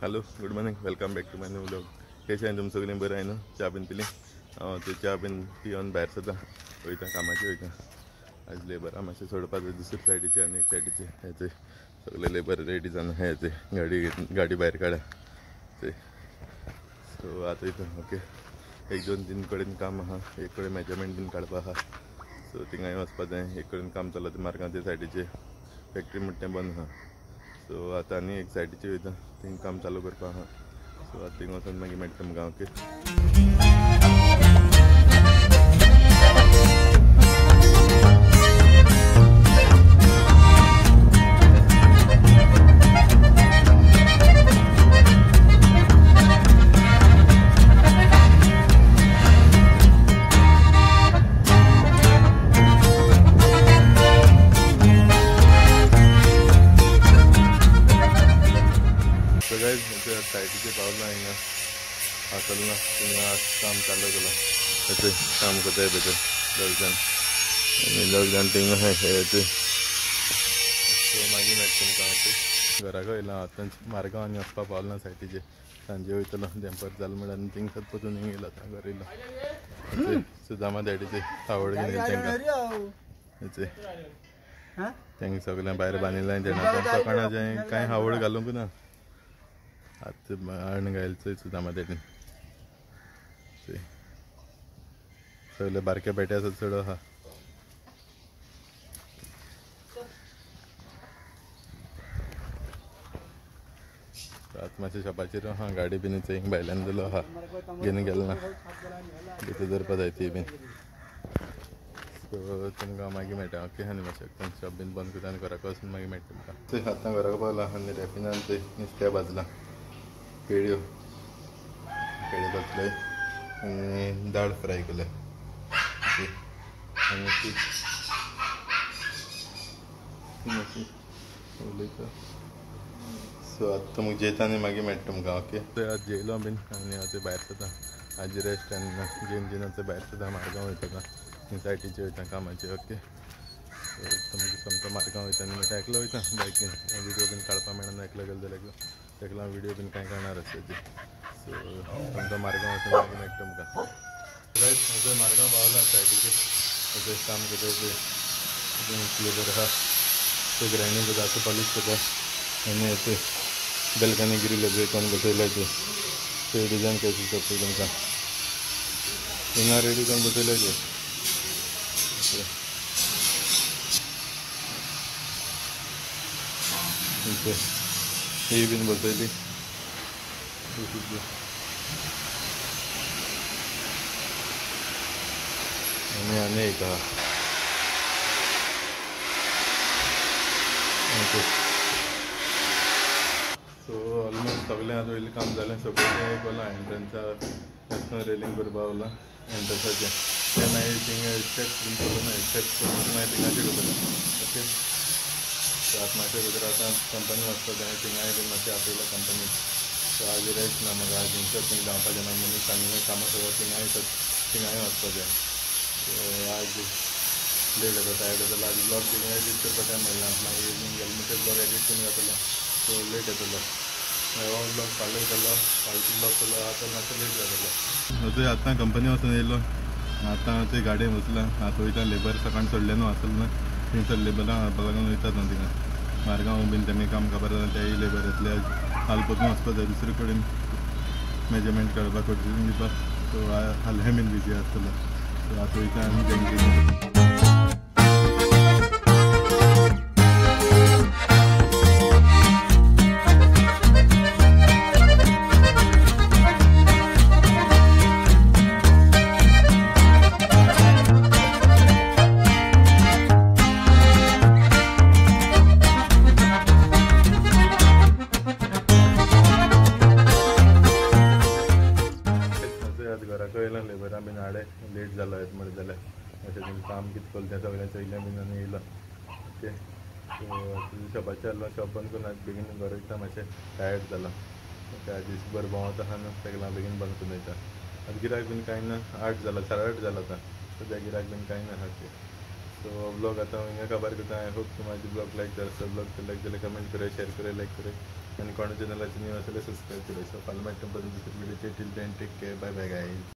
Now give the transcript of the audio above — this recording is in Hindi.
Hello good morning welcome back to my new vlog. कशें आहात तुम सगळीं? बरें आहे न्हू? च्या बीन पिली? हांव ते च्या बीन पिवन भायर सद्दां वयता कामाचेर वयता. आज लेबरां मातशें सोडपा जाय दुसरे सायडीचे आनी एक सायडीचे हेचे सगळे लेबर रेडी जावन हेचे गाडी भायर काडा ते. सो आतां वयता. ओके, एक दोन तीन कडेन काम आहा. एक कडेन मेजरमेंट बीन काडपा आहा. सो थिंगाय वचपा जाय. एक कडेन काम चलता मार्गां ते सायडीचे फॅक्ट्री म्हणटा तें बंद आहा. सो आतां आनी एक सायडीचे वयता, थिंग काम चालू करपा आहा. सो आतां थिंग वचून मागीर मेळटा तुमकां. ओके, सायडीचे पावला हिंगा आसल ना थिंगा काम चालू केला. येते काम करताय भितर दोग जाण थिंगा येते. सो मागीर मेळटा तुमकां. ओके, घराक येयला आतां मार्गांव आनी वचपा पावला सायडीचे. सांजे वयतलो दॅम्पर जाल म्हणून आनी थिंग खत पसून हिंग येयला आतां घर येयला. सुदामा डॅडीचे आवड घेवन तांकां हेचे तेंगे सगळें भायर बांदिल्लें तेणा सकाळचें कांय आवड घालूंक ना. आतां आण घायला सुदामा डॅडीन सगळे बारके पेटे आसा चड आहा. आतां मातशें शॉपाचेर आहा. गाडी बीन हिंग भायल्यान जालो आहा, घेवन गेलो ना भितर धरपा जाय ती बीन. सो तुमकां मागीर मेळटा. ओके, आनी मातशें शॉप बीन बंद करता आनी घराक वचून मागीर मेळटा तुमकां. आतां घराक पावला आनी रॅपिनान थंय नुस्तें भाजलां, केळ्यो भाजले आनी दाळ फ्राय केले. आनी उलयता. सो आतां तुमकां जेयता आनी मागीर मेळटा तुमकां. ओके, आज जेयलो बीन आनी हांव भायर सद्दां आज रेस्ट आनी जेवन आतां भायर सद्दां मार्गांव वयता सायटीचे वयता कामाचे. ओके, तुमकां समको मार्गांव वयता आनी मागीर एकलो वयता बायक घेवन. विडियो बीन काडपा मेळना एकलो गेलो जाल्यार तेका लागून विडियो बीन कांय काडनार आसता ती. सो तुमकां मार्गांव वचून मागीर मेळटा तुमकां. रायट, मार्गांव पावला सायटीचे अशें काम करता लेबर आहा. ते ग्रायंडींग करता आतां पॉलीश करता आनी येते बेलकांनी ग्रिल हेजे कोण बसयल्या ते डिजायन करता तुमकां हिंगा रेडी करून बसयल्या ते. ही बीन बसयली आनी एक आहा. सो ऑलमोस्ट सगळें आतां वयलें काम जालें. सगळें एक वयला एंट्रन्सा रेलिंग करपा वयला एंट्रन्साचें. ते मागीर थिंगा स्टेप्स बीन करून स्टेप्स करून मागीर थिंगाचेर करतलो. ओके, सो आतां मातशें भितर आतां कंपनी वचपा जाय. थिंगाय बीन मातशें आपयला कंपनी. सो आज रेस्ट ना म्हाका आज थिंगसर थिंग जावपाचें ना मनीस आनी कामां सगळं थिंगाय वचपा जाय. सो आज लेट जाता, टायर्ड जाता. आज ब्लॉग थिंगा एडीट करपा टायम मेळना. मागीर इवनिंग गेलो म्हणटकीर ब्लॉग एडीट करून जातलो. सो लेट येतलो. हो ब्लॉग फाल्यां केलो, फालतू ब्लॉग केलो. आतां मातसो लेट जातलो. थंय आतां कंपनी वचून येयलो. आतां ते गाडयेन वचला. आतां वयता लेबर सकाळीं सोडले न्हू आसलो ना थिंगसर लेबरां हाडपा लागून वयतात न्हू थिंगा मार्गांव बीन तेमी काम खबर जाता तेय लेबर येतले. हाल पसून वचपा जाय दुसरे कडेन मेजरमेंट काडपाक कोटेशन दिवपाक. सो हालें बीन बिजी आसतलो. सो आतां वयता आनी तेंगे लेबरां बीन हाडे लेट जालो येत म्हणटा जाल्यार अशें बीन काम कितें केलें तें सगळें चयलें बीन आनी येयलो. ओके, सो शॉपाचेर आहलो. शॉप बंद करून आज बेगीन घरा वयता. मातशें टायर्ड जालो. ओके, आज दिसभर भोंवत आहा न्हू तेका लागून बेगीन बंद करून वयता. आतां गिरायक बीन कांय ना. 8 जाला 8:30 जाला आतां. सद्या गिरायक बीन कांय ना आहा. सो ब्लॉग आतां हिंगा काबार करता. आय होप तुम्हाला ब्लॉग लायक जाला. ब्लॉग लायक जाल्यार कमेंट करे, शेअर करे, लायक करे. आनी कोणा चॅनलाचेर न्यू आसल्यार सबस्क्रायब करात. सो फाल्यां मेळटा परत दुसरे व्हिडिओचेर. Till then take care. Bye bye guys.